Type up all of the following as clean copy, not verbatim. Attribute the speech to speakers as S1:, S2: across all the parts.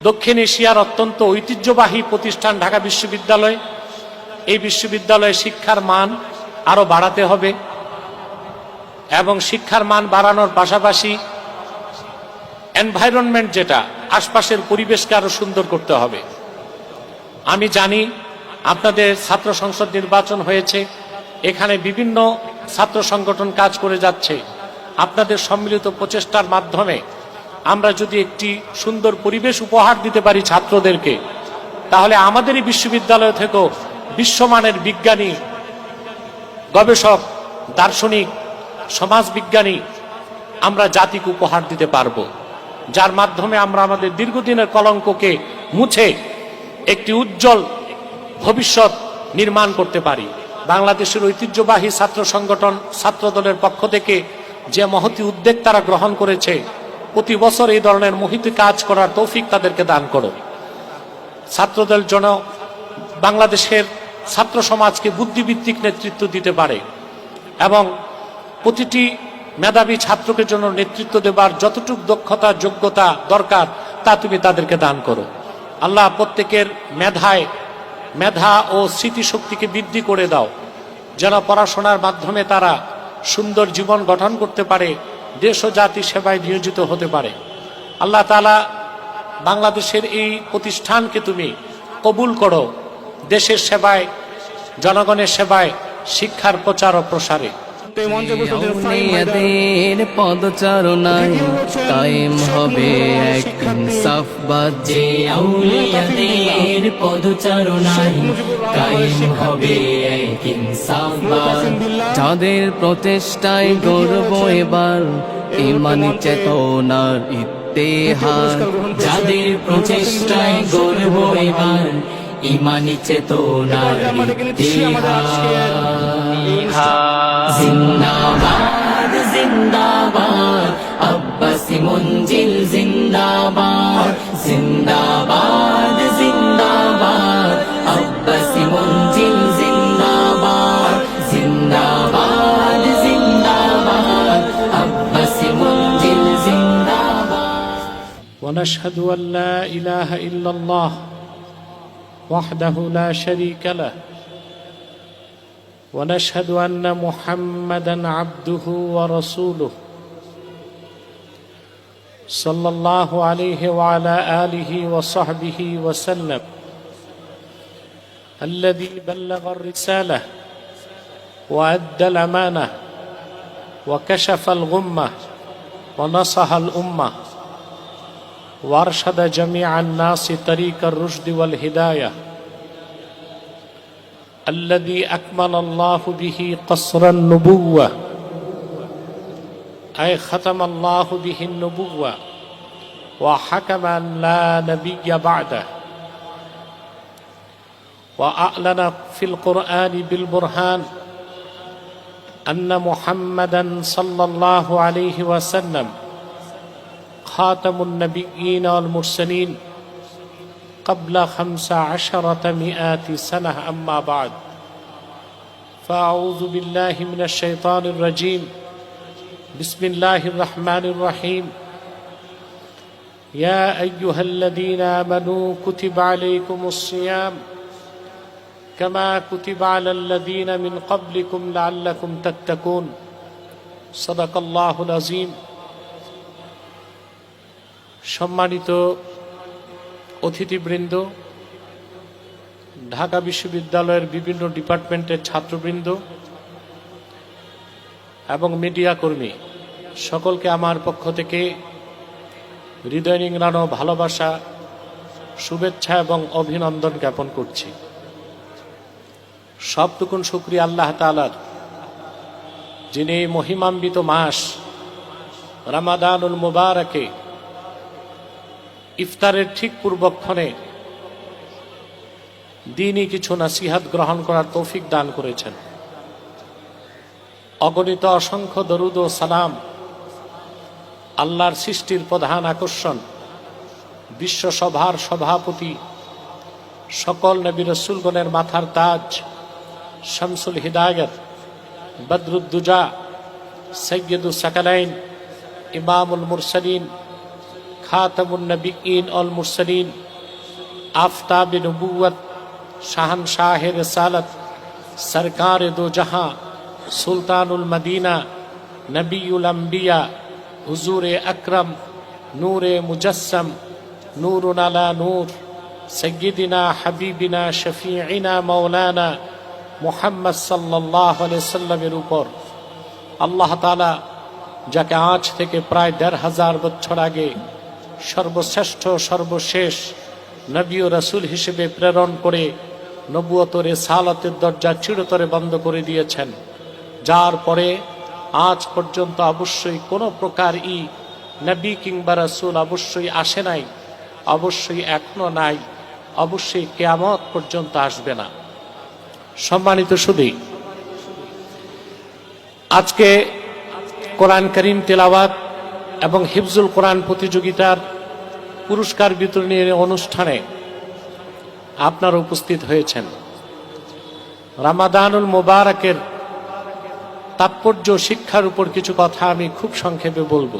S1: দক্ষিণ এশিয়ার অত্যন্ত ঐতিহ্যবাহী প্রতিষ্ঠান ঢাকা বিশ্ববিদ্যালয়। এই বিশ্ববিদ্যালয়ে শিক্ষার মান আরো বাড়াতে হবে এবং শিক্ষার মান বাড়ানোর পাশাপাশি এনভায়রনমেন্ট, যেটা আশপাশের পরিবেশকে আরো সুন্দর করতে হবে। আমি জানি আপনাদের ছাত্র সংসদ নির্বাচন হয়েছে, এখানে বিভিন্ন ছাত্র সংগঠন কাজ করে যাচ্ছে। আপনাদের সম্মিলিত প্রচেষ্টার মাধ্যমে আমরা যদি একটি সুন্দর পরিবেশ উপহার দিতে পারি ছাত্রদেরকে, তাহলে আমাদের এই বিশ্ববিদ্যালয় থেকেও বিশ্বমানের বিজ্ঞানী, গবেষক, দার্শনিক, সমাজবিজ্ঞানী আমরা জাতিকে উপহার দিতে পারব, যার মাধ্যমে আমরা আমাদের দীর্ঘদিনের কলঙ্ককে মুছে একটি উজ্জ্বল ভবিষ্যৎ নির্মাণ করতে পারি। বাংলাদেশের ঐতিহ্যবাহী ছাত্র সংগঠন ছাত্রদলের পক্ষ থেকে যে মহতি উদ্যোগ তারা গ্রহণ করেছে, প্রতি বছর এই ধরনের মহতি কাজ করার তৌফিক তাদেরকে দান করো। ছাত্রদল যেন বাংলাদেশের ছাত্র সমাজকে বুদ্ধিভিত্তিক নেতৃত্ব দিতে পারে এবং প্রতিটি মেধাবী ছাত্রকে জন্য নেতৃত্ব দেবার যতটুকু দক্ষতা যোগ্যতা দরকার তা তুমি তাদেরকে দান করো। আল্লাহ প্রত্যেকের মেধা ও স্মৃতিশক্তিকে বৃদ্ধি করে দাও, যেন পড়াশোনার মাধ্যমে তারা সুন্দর জীবন গঠন করতে পারে, দেশ ও জাতি সেবায় নিয়োজিত হতে পারে। আল্লাহ তাআলা বাংলাদেশের এই প্রতিষ্ঠানকে তুমি কবুল করো দেশের সেবায়, জনগণের সেবায়, শিক্ষার প্রচার ও প্রসারে।
S2: পদচারণায় কায়েম হবে এক ইনসাফবাদ, যে আউলিয়াদের পদচারণায় কায়েম হবে এক ইনসাফবাদ, যাদের প্রচেষ্টায় গর্ব এবার ইমানি চেতনার ইত্তেহাদ, যাদের প্রচেষ্টায় গর্ব এবার ইমানি চেতনার ইত্তেহাদ। জিন্দাবাদ জিন্দাবাদ আব্বাসি মঞ্জিল, জিন্দাবাদ জিন্দাবাদ জিন্দাবাদ আব্বাসি মঞ্জিল, জিন্দাবাদ জিন্দাবাদ জিন্দাবাদ আব্বাসি মঞ্জিল, জিন্দাবাদ।
S1: ونشهد أن لا إله إلا الله وحده لا شريك له ونشهد أن محمدا عبده ورسوله صلى الله عليه وعلى آله وصحبه وسلم، الذي بلغ الرسالة وأدى الأمانة وكشف الغمة ونصح الأمة وارشد جميع الناس طريق الرشد والهداية، الذي أكمل الله به قصر النبوة، أي ختم الله به النبوة وحكم أن لا نبي بعده، وأعلن في القرآن بالبرهان أن محمدا صلى الله عليه وسلم خاتم النبيين والمرسلين قبل 1500 سنة. أما بعد، فأعوذ بالله من الشيطان الرجيم. بسم الله الرحمن الرحيم. يا أيها الذين آمنوا كتب عليكم الصيام كما كتب على الذين من قبلكم لعلكم تتقون. صدق الله العظيم. সম্মানিত অতিথিবৃন্দ, ঢাকা বিশ্ববিদ্যালয়ের বিভিন্ন ডিপার্টমেন্টের ছাত্রবৃন্দ এবং মিডিয়া কর্মী সকলকে আমার পক্ষ থেকে হৃদয় নিংড়ানো ভালোবাসা, শুভেচ্ছা এবং অভিনন্দন জ্ঞাপন করছি। সবটুকুন শুকরিয়া আল্লাহ তাআলার, যিনি এই মহিমান্বিত মাস রমাদানুল মুবারকে ইফতারের ঠিক পূর্বক্ষণে দ্বীনি কিছু নসিহত গ্রহণ করার তৌফিক দান করেছেন। অগণিত অসংখ্য দরুদ ও সালাম আল্লাহর সৃষ্টির প্রধান আকর্ষণ, বিশ্বসভার সভাপতি, সকল নবী রাসূলগণের মাথার তাজ, শামসুল হিদায়াত, বদরুদ্দুজা, সৈয়দুস সাকালাইন, ইমামুল মুরসালিন, খাতামুন নবিয়্যিন ওয়াল মুরসালিন, আফতাব-এ নবুওয়াত, শাহানশাহ-এ রিসালাত, সরকার-এ দো জাহাঁ, সুলতানুল মদিনা, নবিয়ুল আম্বিয়া, হুজুর-এ আকরম, নূর-এ মুজাসসাম, নূরুন আলা নূর, সাইয়্যিদিনা হাবিবিনা শফিঈনা মাওলানা মুহাম্মদ সাল্লাল্লাহু আলাইহি সাল্লামের উপর আল্লাহ তাআলা যাকে আজ থেকে প্রায় ১৫০০ বছর আগে সর্বশ্রেষ্ঠ সর্বশেষ নবী ও রাসূল হিসেবে প্রেরণ করে নবুয়ত রিসালাতের দরজা চিরতরে বন্ধ করে দিয়েছেন, যার পরে আজ পর্যন্ত অবশ্যই কোনো প্রকার নবী কিংবা রাসূল অবশ্যই আসে নাই, অবশ্যই এখনো নাই, অবশ্যই কিয়ামত পর্যন্ত আসবে না। সম্মানিত সুধী, আজকে কোরআন করিম তেলাওয়াত এবং হিফজুল কোরআন প্রতিযোগিতার পুরস্কার বিতরণের অনুষ্ঠানে আপনারা উপস্থিত হয়েছেন। রমাদানুল মুবারকের তাৎপর্য শিক্ষার উপর কিছু কথা আমি খুব সংক্ষেপে বলবো।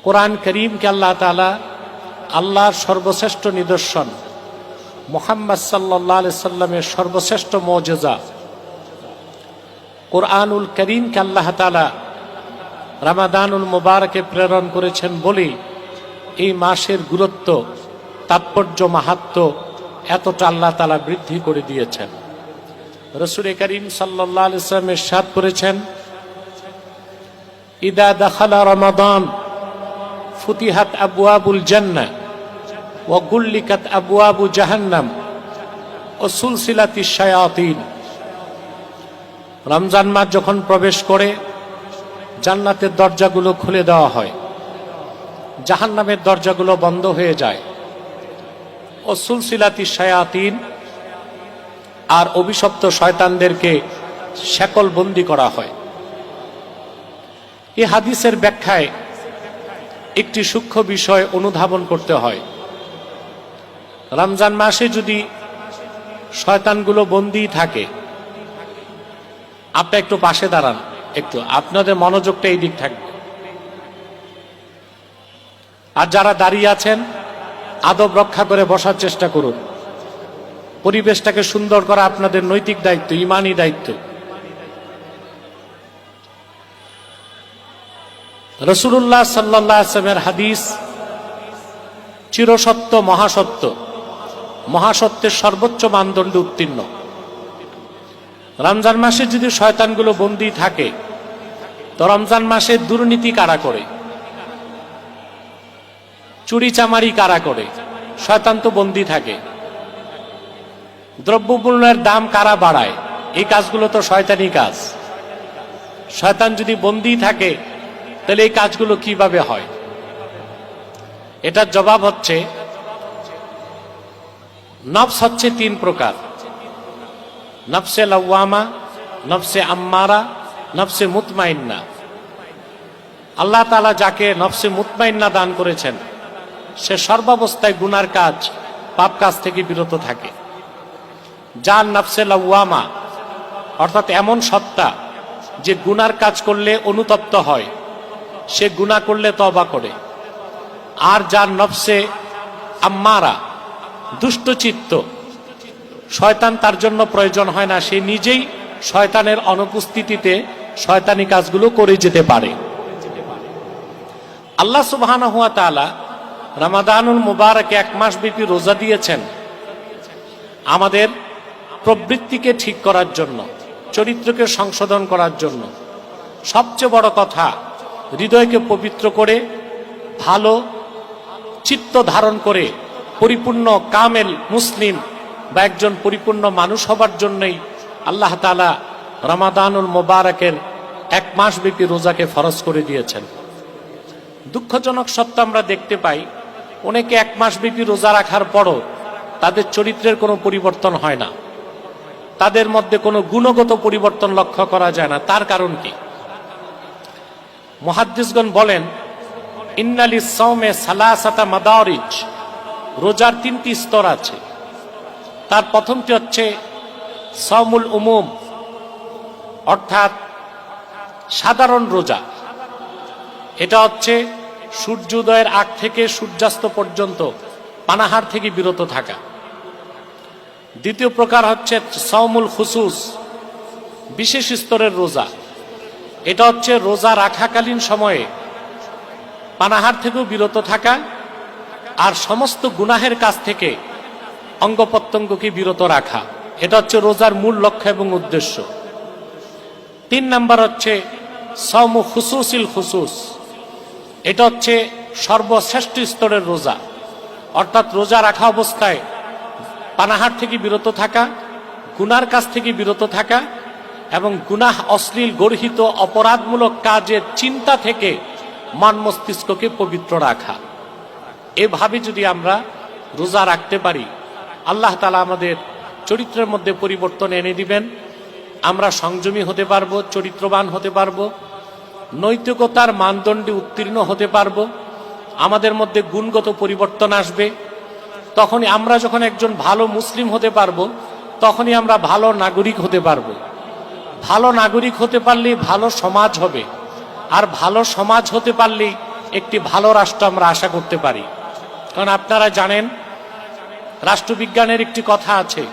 S1: কোরআন করিমকে আল্লাহ তাআলা আল্লাহর সর্বশ্রেষ্ঠ নিদর্শন, মুহাম্মদ সাল্লাল্লাহু আলাইহি সাল্লামের সর্বশ্রেষ্ঠ মুজিজা কোরআনুল করিমকে আল্লাহ তাআলা রমাদানুল মুবারকে প্রেরণ করেছেন বলে এই মাসের গুরুত্ব, তাৎপর্য, মাহাত্ম্য এতটা আল্লাহ তাআলা বৃদ্ধি করে দিয়েছেন। রাসূল করিম সাল্লাল্লাহু আলাইহি ওয়াসাল্লাম ইরশাদ করেছেন, ইদা দাখালা রমাদান ফুতিহাত আবওয়াবুল জান্নাহ ওয়া গুল্লিকাত আবওয়াবু জাহান্নাম ওয়া সুলসিলাতিশ শায়াতিন। রমজান মাস যখন প্রবেশ করে জান্নাতের দরজাগুলো খুলে দেওয়া হয়, জাহান্নামের দরজাগুলো বন্ধ হয়ে যায়, ও সুলসিলাতিশ শায়াতিন, আর অভিশপ্ত শয়তানদেরকে শেকলবন্দি করা হয়। এই হাদিসের ব্যাখ্যায় একটি সূক্ষ্ম বিষয় অনুধাবন করতে হয়। রমজান মাসে যদি শয়তানগুলো বন্দী থাকে, আপনি একটু পাশে দাঁড়ান, একটু আপনাদের মনোযোগটা এই দিক থাকবে। আর যারা দাঁড়িয়ে আছেন আদব রক্ষা করে বসার চেষ্টা করুন। পরিবেশটাকে সুন্দর করা আপনাদের নৈতিক দায়িত্ব, ঈমানি দায়িত্ব। রাসূলুল্লাহ সাল্লাল্লাহু আলাইহি ওয়াসাল্লামের হাদিস চিরসত্য, মহাসত্য, মহাসত্যের সর্বোচ্চ মানদণ্ডে উত্তীর্ণ। রমজান মাসে যদি শয়তানগুলো বন্দী থাকে, তো রমজান মাসে দুর্নীতি কারা করে, চুরি চামারি কারা করে, শয়তান তো বন্দী থাকে। দ্রব্যমূল্যের দাম কারা বাড়ায়, এই কাজগুলো তো শয়তানি কাজ। শয়তান যদি বন্দী থাকে তাহলে এই কাজগুলো কিভাবে হয়? এটার জবাব হচ্ছে, নফস হচ্ছে 3 প্রকার: নফসে লাওয়ামা, নফসে আম্মারা, নফসে মুতমাইন্না। আল্লাহ তাআলা যাকে নফসে মুতমাইন্না দান করেছেন, সে সর্বাবস্থায় গুনার কাজ, পাপ কাজ থেকে বিরত থাকে। যার নফসে লাওয়ামা, অর্থাৎ এমন সত্তা যে গুনার কাজ করলে অনুতপ্ত হয়, সে গুনাহ করলে তওবা করে। আর যার নফসে আম্মারা, দুষ্টচিত্ত, শয়তান তার জন্য প্রয়োজন হয় না, সে নিজেই শয়তানের অনুপস্থিতিতে শয়তানি কাজগুলো করে যেতে পারে। আল্লাহ সুবহানাহু ওয়া তাআলা রমাদানুল মুবারকে 1 মাস ব্যাপী রোজা দিয়েছেন আমাদের প্রবৃত্তিকে ঠিক করার জন্য, চরিত্রকে সংশোধন করার জন্য। সবচেয়ে বড় কথা, হৃদয়কে পবিত্র করে, ভালো চিত্ত ধারণ করে পরিপূর্ণ কামেল মুসলিম বা একজন পরিপূর্ণ মানুষ হবার জন্যই আল্লাহ তাআলা রমাদানুল মুবারকের 1 মাস ব্যাপী রোজাকে ফরজ করে দিয়েছেন। দুঃখজনক সত্য আমরা দেখতে পাই, অনেকে 1 মাস ব্যাপী রোজা রাখার পরও তাদের চরিত্রের কোনো পরিবর্তন হয় না, তাদের মধ্যে কোনো গুণগত পরিবর্তন লক্ষ্য করা যায় না। তার কারণ কি? মুহাদ্দিসগণ বলেন, ইন্নালিস সাওমে সালাসাতা মাদারিজ, রোজার 3টি স্তর আছে। তার প্রথমটি হচ্ছে সাওমুল উমুম, অর্থাৎ সাধারণ রোজা। এটা হচ্ছে সূর্যোদয়ের আগ থেকে সূর্যাস্ত পর্যন্ত পানাহার থেকে বিরত থাকা। দ্বিতীয় প্রকার হচ্ছে সাওমুল খুসুস, বিশেষ স্তরের রোজা। এটা হচ্ছে রোজা রাখাকালীন সময়ে পানাহার থেকেও বিরত থাকা আর সমস্ত গুনাহের কাছ থেকে অঙ্গ প্রত্যঙ্গকে বিরত রাখা। এটা হচ্ছে রোজার মূল লক্ষ্য এবং উদ্দেশ্য। 3 নাম্বার হচ্ছে সাওমু খুসুসিল খুসুস। এটা হচ্ছে সর্বশ্রেষ্ঠ স্তরের রোজা, অর্থাৎ রোজা রাখা অবস্থায় পানাহার থেকে বিরত থাকা, গুনার কাছ থেকে বিরত থাকা এবং গুনাহ, অশ্লীল, গর্হিত, অপরাধমূলক কাজের চিন্তা থেকে মন মস্তিষ্ককে পবিত্র রাখা। এভাবে যদি আমরা রোজা রাখতে পারি, আল্লাহ তাআলা আমাদের চরিত্রের মধ্যে পরিবর্তন এনে দিবেন। আমরা সংযমী হতে পারবো, চরিত্রবান হতে পারবো, নৈতিকতার মানদণ্ডে উত্তীর্ণ হতে পারবো, আমাদের মধ্যে গুণগত পরিবর্তন আসবে। তখনই আমরা যখন একজন ভালো মুসলিম হতে পারবো, তখনই আমরা ভালো নাগরিক হতে পারবো। ভালো নাগরিক হতে পারলেই ভালো সমাজ হবে, আর ভালো সমাজ হতে পারলেই একটি ভালো রাষ্ট্র আমরা আশা করতে পারি। কারণ আপনারা জানেন, রাষ্ট্রবিজ্ঞানের একটি কথা আছে,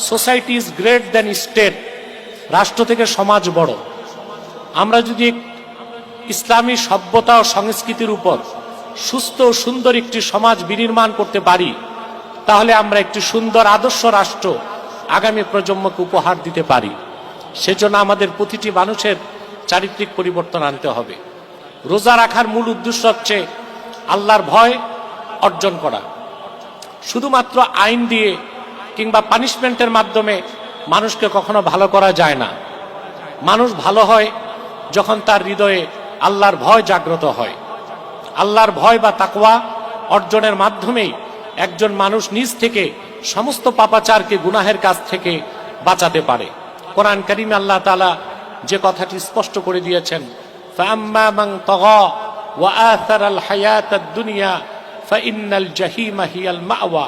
S1: society is great than state. রাষ্ট্র থেকে সমাজ বড়। আমরা যদি ইসলামী সভ্যতা ও সংস্কৃতির উপর সুস্থ ও সুন্দর একটি সমাজ বিনির্মাণ করতে পারি, তাহলে আমরা একটি সুন্দর আদর্শ রাষ্ট্র আগামী প্রজন্মকে উপহার দিতে পারি। সেজন্য আমাদের প্রতিটি মানুষের চারিত্রিক পরিবর্তন আনতে হবে। রোজা রাখার মূল উদ্দেশ্য হচ্ছে আল্লাহর ভয় অর্জন করা। শুধুমাত্র আইন দিয়ে কিংবা পানিশমেন্টের মাধ্যমে মানুষকে কখনো ভালো করা যায় না। মানুষ ভালো হয় যখন তার হৃদয়ে আল্লাহর ভয় জাগ্রত হয়। আল্লাহর ভয় বা তাকওয়া অর্জনের মাধ্যমেই একজন মানুষ নিজ থেকে সমস্ত পাপাচারকে, গুনাহের কাছ থেকে বাঁচাতে পারে। কোরআন কারীমে আল্লাহ তাআলা যে কথাটি স্পষ্ট করে দিয়েছেন, ফাআম্মা মান তাগা ওয়া আথারাল হায়াতাদ দুনিয়া ফাইন্নাল জাহিমা হিয়াল মাওয়া।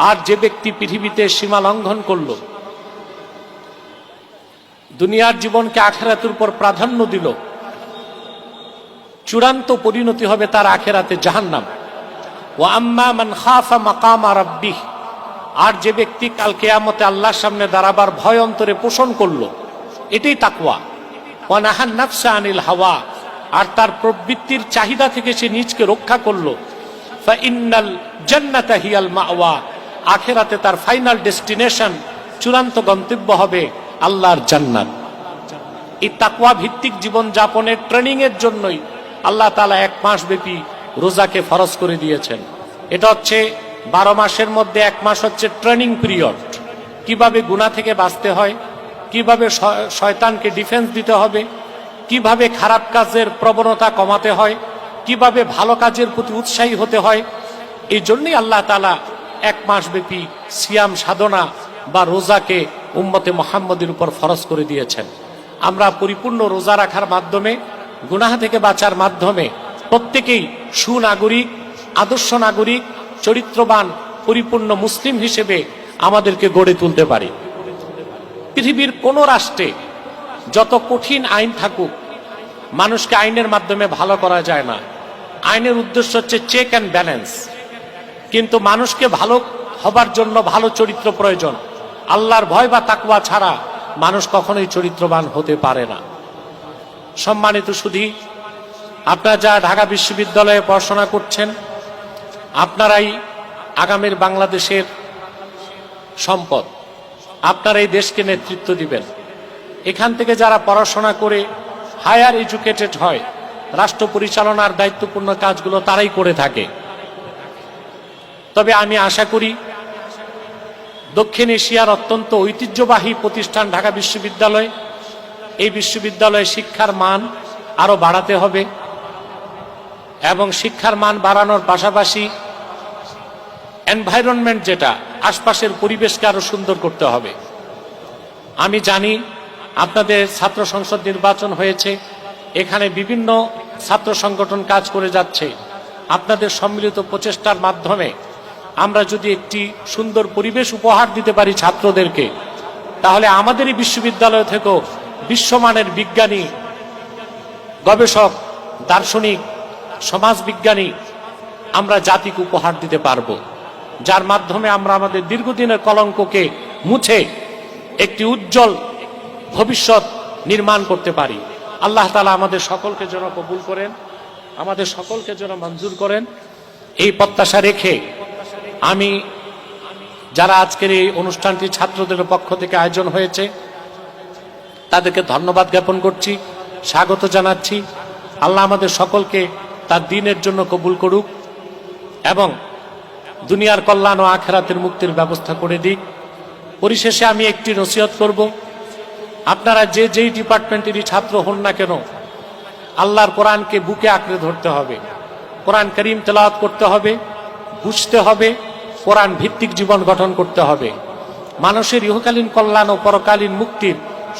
S1: আর যে ব্যক্তি পৃথিবীতে সীমা লঙ্ঘন করল, দুনিয়ার জীবনকে আখিরাতের উপর প্রাধান্য দিল, চূড়ান্ত পরিণতি হবে তার আখিরাতে জাহান্নাম। ওয়া আম্মা মান খাফা মাকামা রাব্বিহ। আর যে ব্যক্তি কাল কিয়ামতে আল্লাহর সামনে দাঁড়াবার ভয় অন্তরে পোষণ করলো, এটাই তাকওয়া। ওয়া নাহান নাফসা আনিল হাওয়া। আর তার প্রবৃত্তির চাহিদা থেকে সে নিজকে রক্ষা করলো, ফাইন্নাল জান্নাতা হিয়াল মাওয়া। আখিরাতে তার ফাইনাল ডেস্টিনেশন, চূড়ান্ত গন্তব্য হবে আল্লাহর জান্নাত। এই তাকওয়া ভিত্তিক জীবন যাপনের ট্রেনিং এর জন্যই আল্লাহ তাআলা 1 মাস ব্যাপী রোজাকে ফরজ করে দিয়েছেন। এটা হচ্ছে 12 মাসের মধ্যে 1 মাস হচ্ছে ট্রেনিং পিরিয়ড। কিভাবে গুনাহ থেকে বাঁচতে হয়, কিভাবে শয়তানকে ডিফেন্স দিতে হবে, কিভাবে খারাপ কাজের প্রবণতা কমাতে হয়, কিভাবে ভালো কাজের প্রতি উৎসাহী হতে হয়। এই জন্যই আল্লাহ তাআলা 1 মাস ব্যাপী সিয়াম সাধনা বা রোজাকে উম্মতে মুহাম্মদের উপর ফরজ করে দিয়েছেন। আমরা পরিপূর্ণ রোজা রাখার মাধ্যমে, গুনাহ থেকে বাঁচার মাধ্যমে প্রত্যেকেই সুনাগরিক, আদর্শ নাগরিক, চরিত্রবান, পরিপূর্ণ মুসলিম হিসেবে আমাদেরকে গড়ে তুলতে পারি। পৃথিবীর কোন রাষ্ট্রে যত কঠিন আইন থাকুক, মানুষকে আইনের মাধ্যমে ভালো করা যায় না। আইনের উদ্দেশ্য হচ্ছে চেক অ্যান্ড ব্যালেন্স। কিন্তু মানুষকে ভালো হবার জন্য ভালো চরিত্র প্রয়োজন। আল্লাহর ভয় বা তাকওয়া ছাড়া মানুষ কখনোই চরিত্রবান হতে পারে না। সম্মানিত সুধী, আপনারা যারা ঢাকা বিশ্ববিদ্যালয়ে পড়াশোনা করছেন, আপনারাই আগামীর বাংলাদেশের সম্পদ। আপনারা এই দেশকে নেতৃত্ব দিবেন। এখান থেকে যারা পড়াশোনা করে হায়ার এডুকেটেড হয়, রাষ্ট্র পরিচালনার দায়িত্বপূর্ণ কাজগুলো তারাই করে থাকে। তবে আমি আশা করি দক্ষিণ এশিয়ার অত্যন্ত ঐতিহ্যবাহী প্রতিষ্ঠান ঢাকা বিশ্ববিদ্যালয়, এই বিশ্ববিদ্যালয়ে শিক্ষার মান আরো বাড়াতে হবে এবং শিক্ষার মান বাড়ানোর পাশাপাশি এনভায়রনমেন্ট, যেটা আশপাশের পরিবেশকে আরো সুন্দর করতে হবে। আমি জানি আপনাদের ছাত্র সংসদ নির্বাচন হয়েছে, এখানে বিভিন্ন ছাত্র সংগঠন কাজ করে যাচ্ছে। আপনাদের সম্মিলিত প্রচেষ্টার মাধ্যমে আমরা যদি একটি সুন্দর পরিবেশ উপহার দিতে পারি ছাত্রদেরকে, তাহলে আমাদের এই বিশ্ববিদ্যালয় থেকেও বিশ্বমানের বিজ্ঞানী, গবেষক, দার্শনিক, সমাজবিজ্ঞানী আমরা জাতিকে উপহার দিতে পারবো, যার মাধ্যমে আমরা আমাদের দীর্ঘদিনের কলঙ্ককে মুছে একটি উজ্জ্বল ভবিষ্যৎ নির্মাণ করতে পারি। আল্লাহ তাআলা আমাদের সকলকে যেন কবুল করেন, আমাদের সকলকে যেন মঞ্জুর করেন। এই প্রত্যাশা রেখে আমি যারা আজকের এই অনুষ্ঠানটি ছাত্রদের পক্ষ থেকে আয়োজন হয়েছে তাদেরকে ধন্যবাদ জ্ঞাপন করছি, স্বাগত জানাচ্ছি। আল্লাহ আমাদের সকলকে তার দ্বীনের জন্য কবুল করুক এবং দুনিয়ার কল্যাণ ও আখিরাতের মুক্তির ব্যবস্থা করে দিক। পরিশেষে আমি একটি নসিহত করব, আপনারা যে যেই ডিপার্টমেন্টেরই ছাত্র হন না কেন, আল্লাহর কোরআনকে বুকে আঁকড়ে ধরতে হবে, কোরআন করিম তেলাওয়াত করতে হবে, বুঝতে হবে, কোরআন ভিত্তিক জীবন গঠন করতে হবে। মানুষের ইহকালীন কল্যাণ ও পরকালীন মুক্তির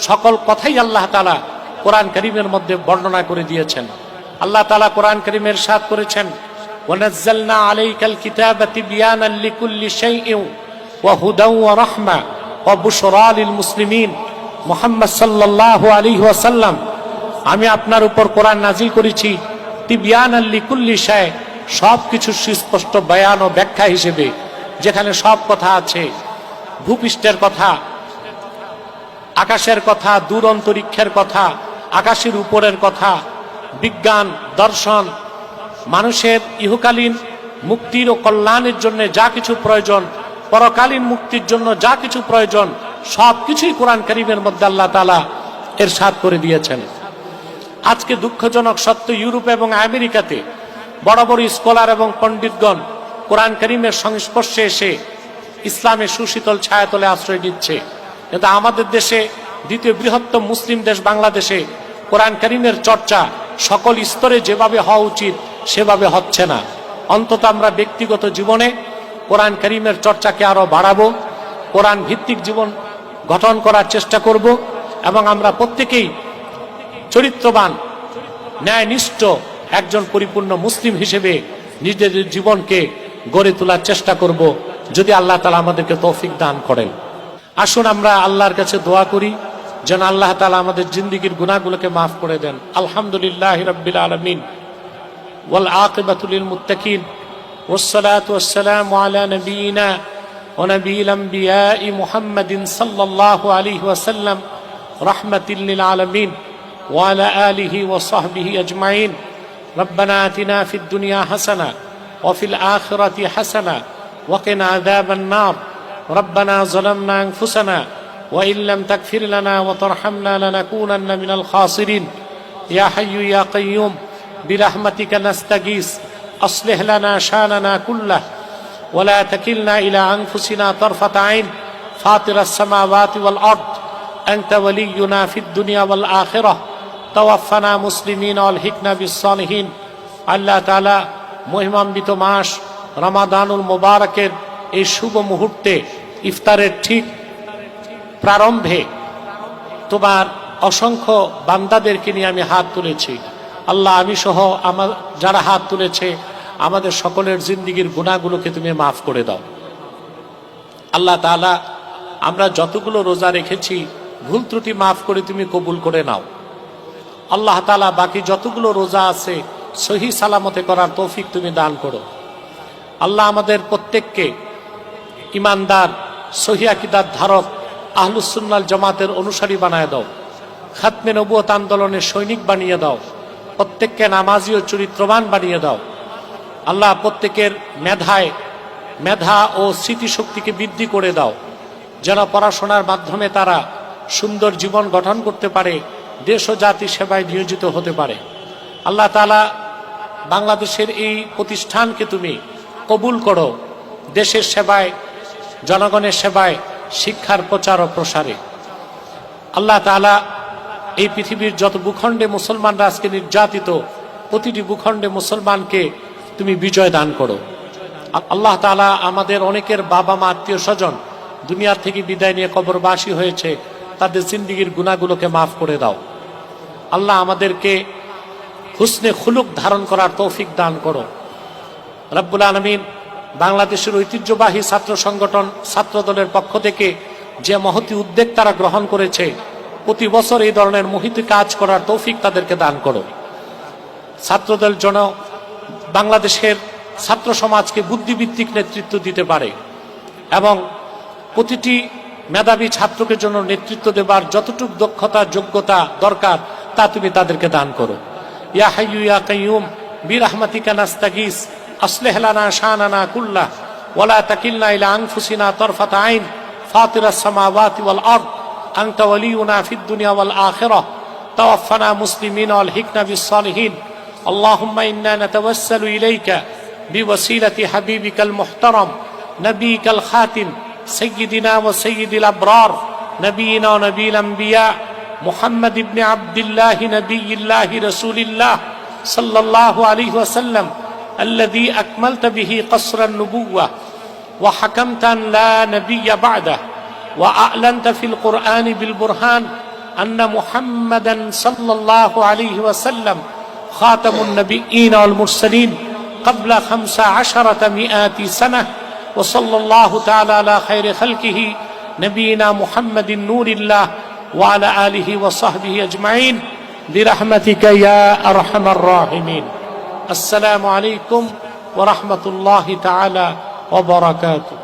S1: সকল কথাই আল্লাহ তাআলা কোরআন করিমের মধ্যে বর্ণনা করে দিয়েছেন। আল্লাহ তাআলা কোরআন করিমের ইরশাদ করেছেন, ওয়ানাজ্জালনা আলাইকাল কিতাবা তিবয়ানাল লিকুল্লি শাইইন ওয়া হুদাও ওয়া রাহমা ওয়া বুশরা লিল মুসলিমিন। মুহাম্মদ সাল্লাল্লাহু আলাইহি ওয়াসাল্লাম, আমি আপনার উপর কোরআন নাজিল করেছি তিবয়ানাল লিকুল্লি শাই, সব কিছু সুস্পষ্ট বয়ান ও ব্যাখ্যা হিসেবে, যেখানে সব কথা আছে, ভূপৃষ্ঠের কথা, আকাশের কথা, দূর অন্তরিক্ষের কথা, আকাশের উপরের কথা, বিজ্ঞান, দর্শন, মানুষের ইহকালীন মুক্তির ও কল্যাণের জন্য যা কিছু প্রয়োজন, পরকালীন মুক্তির জন্য যা কিছু প্রয়োজন, সব কিছুই কোরআন কারীমের মধ্যে আল্লাহ তাআলা ইরশাদ করে দিয়েছেন। আজকে দুঃখজনক সত্য, ইউরোপ এবং আমেরিকাতে বড় বড় স্কলার এবং পণ্ডিতগণ কোরআন কারীমের সংস্পর্শে এসে ইসলামের সুশীতল ছায়াতলে আশ্রয় দিচ্ছে, কিন্তু আমাদের দেশে, দ্বিতীয় বৃহত্তম মুসলিম দেশ বাংলাদেশে, কোরআন কারীমের চর্চা সকল স্তরে যেভাবে হওয়া উচিত সেভাবে হচ্ছে না। অন্তত আমরা ব্যক্তিগত জীবনে কোরআন কারীমের চর্চাকে আরো বাড়াবো, কোরআন ভিত্তিক জীবন গঠন করার চেষ্টা করব এবং আমরা প্রত্যেকেই চরিত্রবান, ন্যায়নিষ্ঠ একজন পরিপূর্ণ মুসলিম হিসেবে নিজেদের জীবনকে গড়ে তোলার চেষ্টা করব, যদি আল্লাহ তাআলা আমাদেরকে তৌফিক দান করেন। আসুন আমরা আল্লাহর কাছে দোয়া করি যেন আল্লাহ তাআলা আমাদের জিন্দেগীর গুনাহগুলোকে মাফ করে দেন। আলহামদুলিল্লাহি রাব্বিল আলামিন ওয়াল আকিবাতু লিল মুত্তাকিন ওয়াসসালাতু ওয়াসসালামু আলা নাবিয়িনা ওয়া নাবিয়িল আমবিয়াই মুহাম্মাদিন সাল্লাল্লাহু আলাইহি ওয়াসাল্লাম রাহমাতাল লিল আলামিন ওয়া আলা আলিহি ওয়া সাহবিহি আজমাইন। রব্বানা আতিনা ফিদ দুনিয়া হাসানাহ ওয়া ফিল আখিরাতি হাসানাহ ওয়া কিনা আযাবান নার। ربنا ظلمنا أنفسنا وإن لم تغفر لنا وترحمنا لنكونن من الخاسرين يا حي يا قيوم برحمتك نستغيث أصلح لنا شأننا كله ولا تكلنا إلى أنفسنا طرفة عين فاطر السماوات والأرض أنت ولينا في الدنيا والآخرة توفنا مسلمين والحقنا بالصالحين। আল্লাহ তাআলা মহিমান্বিত মাস রমাদানুল মুবারকের এই শুভ মুহূর্তে, ইফতারের ঠিক প্রারম্ভে তোমার অসংখ্য বান্দাদেরকে নিয়ে আমি হাত তুলেছি। আল্লাহ, আমি সহ আমার যারা হাত তুলেছে, আমাদের সকলের জিন্দেগীর গুনাহগুলোকে তুমি মাফ করে দাও। আল্লাহ তাআলা, আমরা যতগুলো রোজা রেখেছি ভুল ত্রুটি মাফ করে তুমি কবুল করে নাও। আল্লাহ তাআলা, বাকি যতগুলো রোজা আছে সহি সালামতে করার তৌফিক তুমি দান করো। আল্লাহ, আমাদের প্রত্যেককে ইমানদার, সহি আকীদার ধারক, আহলুস সুন্নাহ জামাতের অনুসারী বানায় দাও। খাতমে নবুয়ত আন্দোলনের সৈনিক বানিয়ে দাও। প্রত্যেককে নামাজি ও চরিত্রবান বানিয়ে দাও। আল্লাহ, প্রত্যেকের মেধা ও স্মৃতিশক্তিকে বৃদ্ধি করে দাও, যেন পড়াশোনার মাধ্যমে তারা সুন্দর জীবন গঠন করতে পারে, দেশ ও জাতি সেবায় নিয়োজিত হতে পারে। আল্লাহ তাআলা, বাংলাদেশের এই প্রতিষ্ঠানকে তুমি কবুল করো দেশের সেবায়, জনগণের সেবায়, শিক্ষার প্রচার ও প্রসারে। আল্লাহ তাআলা, এই পৃথিবীর যত ভূখণ্ডে মুসলমানরা আজকে নির্যাতিত, প্রতিটি ভূখণ্ডে মুসলমানকে তুমি বিজয় দান করো। আল্লাহ তাআলা, আমাদের অনেকের বাবা মা, আত্মীয় স্বজন দুনিয়া থেকে বিদায় নিয়ে কবরবাসী হয়েছে, তাদের জিন্দেগীর গুনাহগুলোকে মাফ করে দাও। আল্লাহ, আমাদেরকে হুসনে খুলুক ধারণ করার তৌফিক দান করো। রব্বুল আলামিন, বাংলাদেশের ঐতিহ্যবাহী ছাত্র সংগঠন ছাত্র দলের পক্ষ থেকে যে মহতি উদ্যোগ তারা গ্রহণ করেছে, প্রতি বছর এই ধরনের মহতি কাজ করার তৌফিক তাদেরকে দান করো। ছাত্রদল যেন বাংলাদেশের ছাত্র সমাজকে বুদ্ধিভিত্তিক নেতৃত্ব দিতে পারে এবং প্রতিটি মেধাবী ছাত্রকে জন্য নেতৃত্ব দেবার যতটুকু দক্ষতা যোগ্যতা দরকার তা তুমি তাদেরকে দান করো। ইয়া হাইয়্যু ইয়া কাইয়্যুম বিরহমাতিকা নাস্তাগীস আসলিহ লানা শানানা কুল্লাহ ওয়ালা তাকিলনা ইলা আনফুসিনা তারফাতা আইন ফাতিরাস সামাওয়াতি ওয়াল আরদ আনতা ওয়ালিয়ুনা ফিদ দুনিয়া ওয়াল আখিরাহ তাওয়াফফানা মুসলিমিন ওয়াল হিকনা বিস সালিহিন আল্লাহুম্মা ইন্না নাতাওয়াসসালু ইলাইকা বিওয়াসিলাতি হাবিবিকাল মুহতারাম নবিয়িকাল Khatim سيدنا وسيد الأبرار نبينا ونبي الأنبياء محمد بن عبد الله نبي الله رسول الله صلى الله عليه وسلم الذي أكملت به قصر النبوة وحكمت أن لا نبي بعده وأعلنت في القرآن بالبرهان أن محمدا صلى الله عليه وسلم خاتم النبيين والمرسلين قبل 15 سنة وصلى الله تعالى على خير خلقه نبينا محمد نور الله وعلى آله وصحبه أجمعين برحمتك يا أرحم الراحمين السلام عليكم ورحمة الله تعالى وبركاته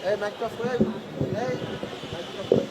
S3: Hey, microphone. Hey, microphone.